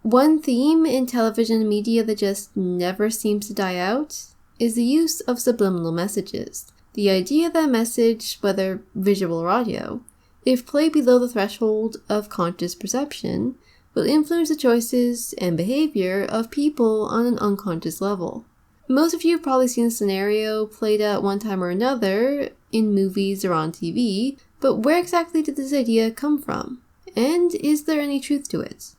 One theme in television media that just never seems to die out is the use of subliminal messages. The idea that a message, whether visual or audio, if played below the threshold of conscious perception, will influence the choices and behavior of people on an unconscious level. Most of you have probably seen this scenario played out one time or another in movies or on TV, but where exactly did this idea come from? And is there any truth to it?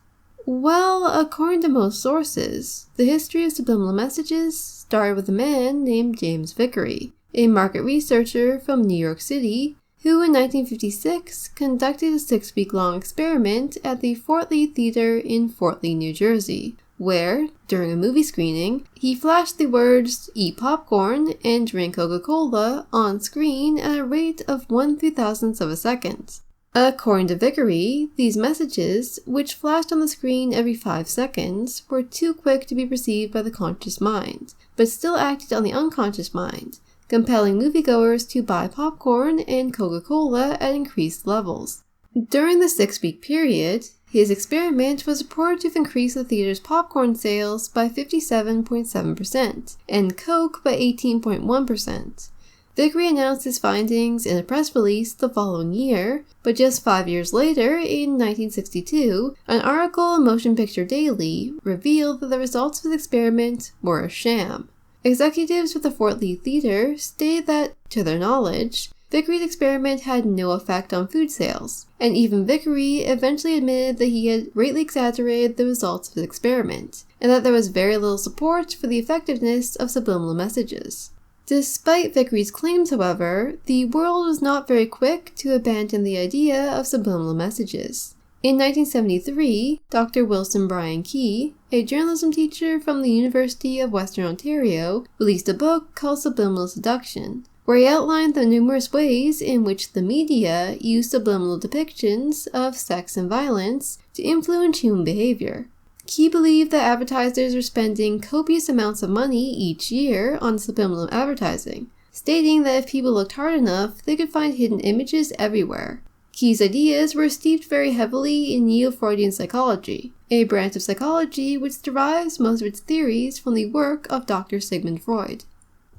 Well, according to most sources, the history of subliminal messages started with a man named James Vicary, a market researcher from New York City, who in 1956 conducted a 6-week-long experiment at the Fort Lee Theater in Fort Lee, New Jersey, where, during a movie screening, he flashed the words "eat popcorn" and "drink Coca-Cola" on screen at a rate of 1/3000th of a second. According to Vicary, these messages, which flashed on the screen every 5 seconds, were too quick to be perceived by the conscious mind, but still acted on the unconscious mind, compelling moviegoers to buy popcorn and Coca-Cola at increased levels. During the 6-week period, his experiment was reported to have increased the theater's popcorn sales by 57.7% and Coke by 18.1%. Vicary announced his findings in a press release the following year, but just 5 years later, in 1962, an article in Motion Picture Daily revealed that the results of his experiment were a sham. Executives with the Fort Lee Theater stated that, to their knowledge, Vicary's experiment had no effect on food sales, and even Vicary eventually admitted that he had greatly exaggerated the results of his experiment, and that there was very little support for the effectiveness of subliminal messages. Despite Vicary's claims, however, the world was not very quick to abandon the idea of subliminal messages. In 1973, Dr. Wilson Bryan Key, a journalism teacher from the University of Western Ontario, released a book called Subliminal Seduction, where he outlined the numerous ways in which the media used subliminal depictions of sex and violence to influence human behavior. Key believed that advertisers were spending copious amounts of money each year on subliminal advertising, stating that if people looked hard enough, they could find hidden images everywhere. Key's ideas were steeped very heavily in Neo-Freudian psychology, a branch of psychology which derives most of its theories from the work of Dr. Sigmund Freud.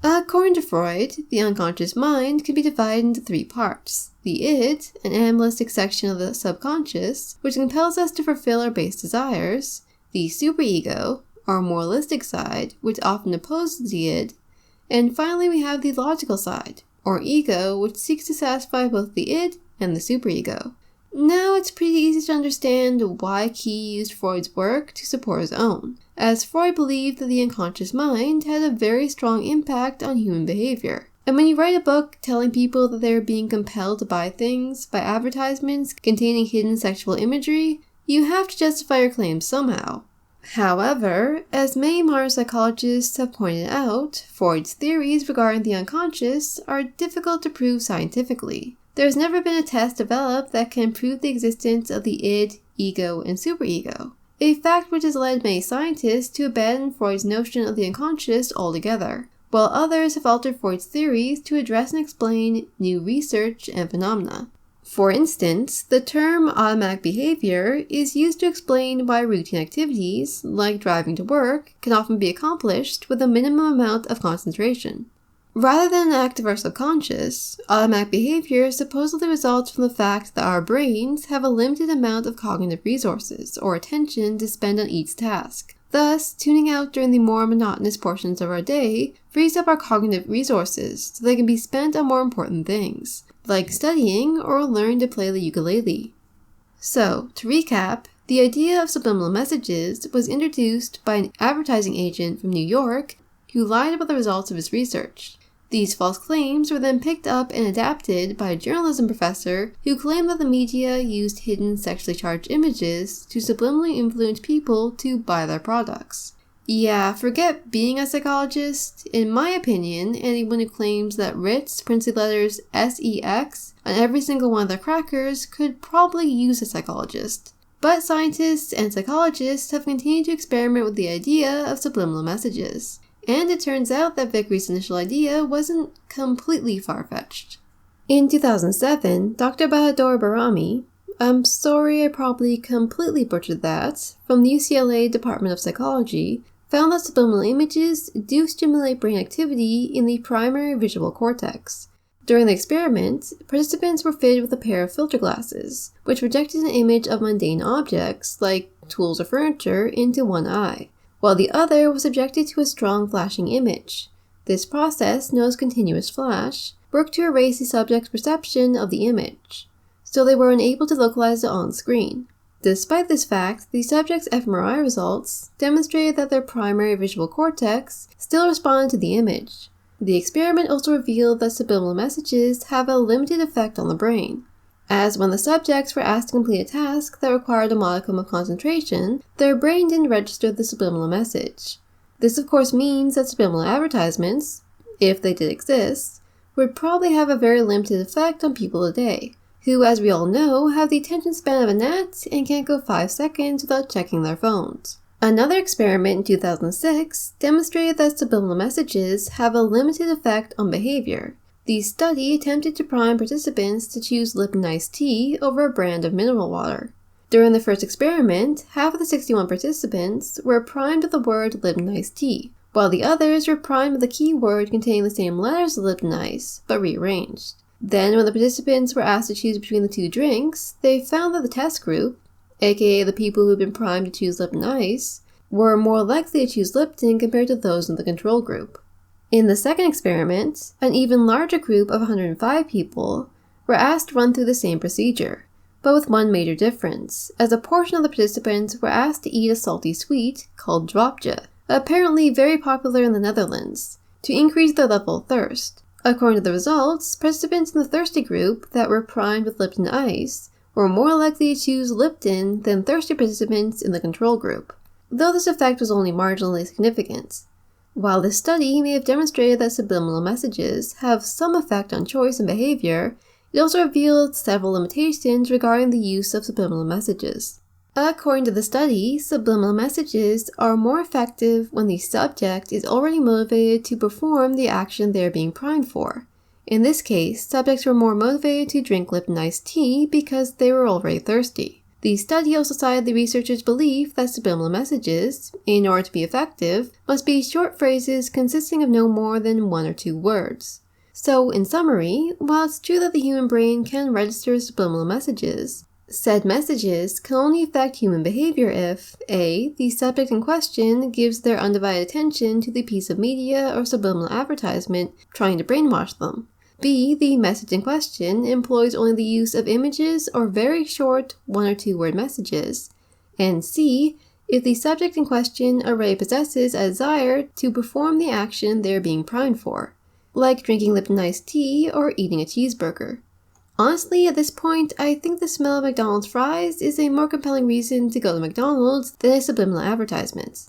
According to Freud, the unconscious mind can be divided into 3 parts: the id, an animalistic section of the subconscious, which compels us to fulfill our base desires; the superego, our moralistic side, which often opposes the id; and finally we have the logical side, or ego, which seeks to satisfy both the id and the superego. Now it's pretty easy to understand why Key used Freud's work to support his own, as Freud believed that the unconscious mind had a very strong impact on human behavior. And when you write a book telling people that they are being compelled to buy things by advertisements containing hidden sexual imagery, you have to justify your claims somehow. However, as many modern psychologists have pointed out, Freud's theories regarding the unconscious are difficult to prove scientifically. There has never been a test developed that can prove the existence of the id, ego, and superego, a fact which has led many scientists to abandon Freud's notion of the unconscious altogether, while others have altered Freud's theories to address and explain new research and phenomena. For instance, the term automatic behavior is used to explain why routine activities, like driving to work, can often be accomplished with a minimum amount of concentration. Rather than an act of our subconscious, automatic behavior supposedly results from the fact that our brains have a limited amount of cognitive resources or attention to spend on each task. Thus, tuning out during the more monotonous portions of our day frees up our cognitive resources so they can be spent on more important things, like studying or learning to play the ukulele. So, to recap, the idea of subliminal messages was introduced by an advertising agent from New York who lied about the results of his research. These false claims were then picked up and adapted by a journalism professor who claimed that the media used hidden sexually charged images to subliminally influence people to buy their products. Yeah, forget being a psychologist. In my opinion, anyone who claims that Ritz prints the letters SEX on every single one of their crackers could probably use a psychologist. But scientists and psychologists have continued to experiment with the idea of subliminal messages. And it turns out that Vicary's initial idea wasn't completely far-fetched. In 2007, Dr. Bahadur Barami, I'm sorry I probably completely butchered that, from the UCLA Department of Psychology, found that subliminal images do stimulate brain activity in the primary visual cortex. During the experiment, participants were fitted with a pair of filter glasses, which projected an image of mundane objects, like tools or furniture, into one eye, while the other was subjected to a strong flashing image. This process, known as continuous flash, worked to erase the subject's perception of the image, so they were unable to localize it on screen. Despite this fact, the subject's fMRI results demonstrated that their primary visual cortex still responded to the image. The experiment also revealed that subliminal messages have a limited effect on the brain, as when the subjects were asked to complete a task that required a modicum of concentration, their brain didn't register the subliminal message. This of course means that subliminal advertisements, if they did exist, would probably have a very limited effect on people today, who, as we all know, have the attention span of a gnat and can't go 5 seconds without checking their phones. Another experiment in 2006 demonstrated that subliminal messages have a limited effect on behavior. The study attempted to prime participants to choose Lipton iced tea over a brand of mineral water. During the first experiment, half of the 61 participants were primed with the word Lipton iced tea, while the others were primed with a keyword containing the same letters as Lipton ice, but rearranged. Then, when the participants were asked to choose between the two drinks, they found that the test group, aka the people who had been primed to choose Lipton ice, were more likely to choose Lipton compared to those in the control group. In the second experiment, an even larger group of 105 people were asked to run through the same procedure, but with one major difference, as a portion of the participants were asked to eat a salty sweet called dropje, apparently very popular in the Netherlands, to increase their level of thirst. According to the results, participants in the thirsty group that were primed with Lipton ice were more likely to choose Lipton than thirsty participants in the control group, though this effect was only marginally significant. While this study may have demonstrated that subliminal messages have some effect on choice and behavior, it also revealed several limitations regarding the use of subliminal messages. According to the study, subliminal messages are more effective when the subject is already motivated to perform the action they are being primed for. In this case, subjects were more motivated to drink Lipton iced tea because they were already thirsty. The study also cited the researchers' belief that subliminal messages, in order to be effective, must be short phrases consisting of no more than 1 or 2 words. So, in summary, while it's true that the human brain can register subliminal messages, said messages can only affect human behavior if a. the subject in question gives their undivided attention to the piece of media or subliminal advertisement trying to brainwash them, b. the message in question employs only the use of images or very short 1 or 2 word messages, and c. if the subject in question already possesses a desire to perform the action they are being primed for, like drinking Lipton iced tea or eating a cheeseburger. Honestly, at this point, I think the smell of McDonald's fries is a more compelling reason to go to McDonald's than a subliminal advertisement.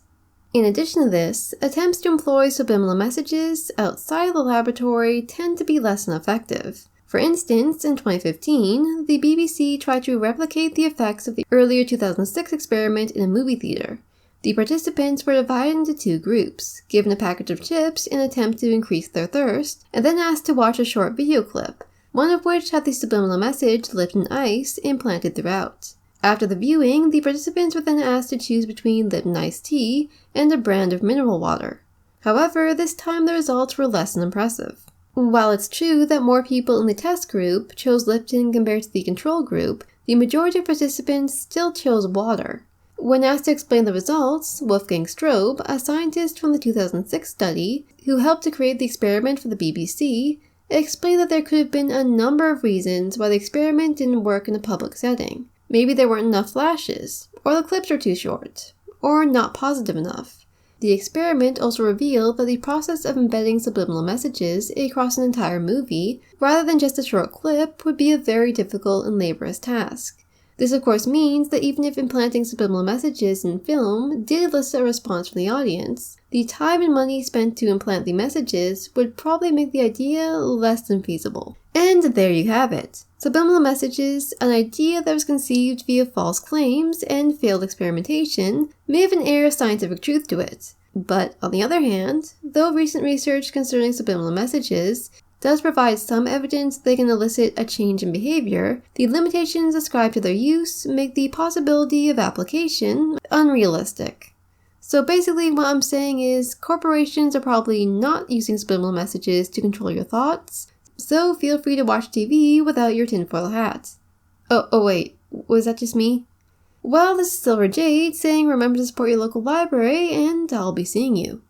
In addition to this, attempts to employ subliminal messages outside of the laboratory tend to be less than effective. For instance, in 2015, the BBC tried to replicate the effects of the earlier 2006 experiment in a movie theater. The participants were divided into 2 groups, given a package of chips in an attempt to increase their thirst, and then asked to watch a short video clip, one of which had the subliminal message Lipton ice implanted throughout. After the viewing, the participants were then asked to choose between Lipton iced tea and a brand of mineral water. However, this time the results were less than impressive. While it's true that more people in the test group chose Lipton compared to the control group, the majority of participants still chose water. When asked to explain the results, Wolfgang Strobe, a scientist from the 2006 study who helped to create the experiment for the BBC, explained that there could have been a number of reasons why the experiment didn't work in a public setting. Maybe there weren't enough flashes, or the clips were too short, or not positive enough. The experiment also revealed that the process of embedding subliminal messages across an entire movie, rather than just a short clip, would be a very difficult and laborious task. This of course means that even if implanting subliminal messages in film did elicit a response from the audience, the time and money spent to implant the messages would probably make the idea less than feasible. And there you have it. Subliminal messages, an idea that was conceived via false claims and failed experimentation, may have an air of scientific truth to it. But on the other hand, though recent research concerning subliminal messages does provide some evidence they can elicit a change in behavior, the limitations ascribed to their use make the possibility of application unrealistic. So basically what I'm saying is corporations are probably not using subliminal messages to control your thoughts, so feel free to watch TV without your tinfoil hat. Oh wait, was that just me? Well, this is Silver Jade saying remember to support your local library, and I'll be seeing you.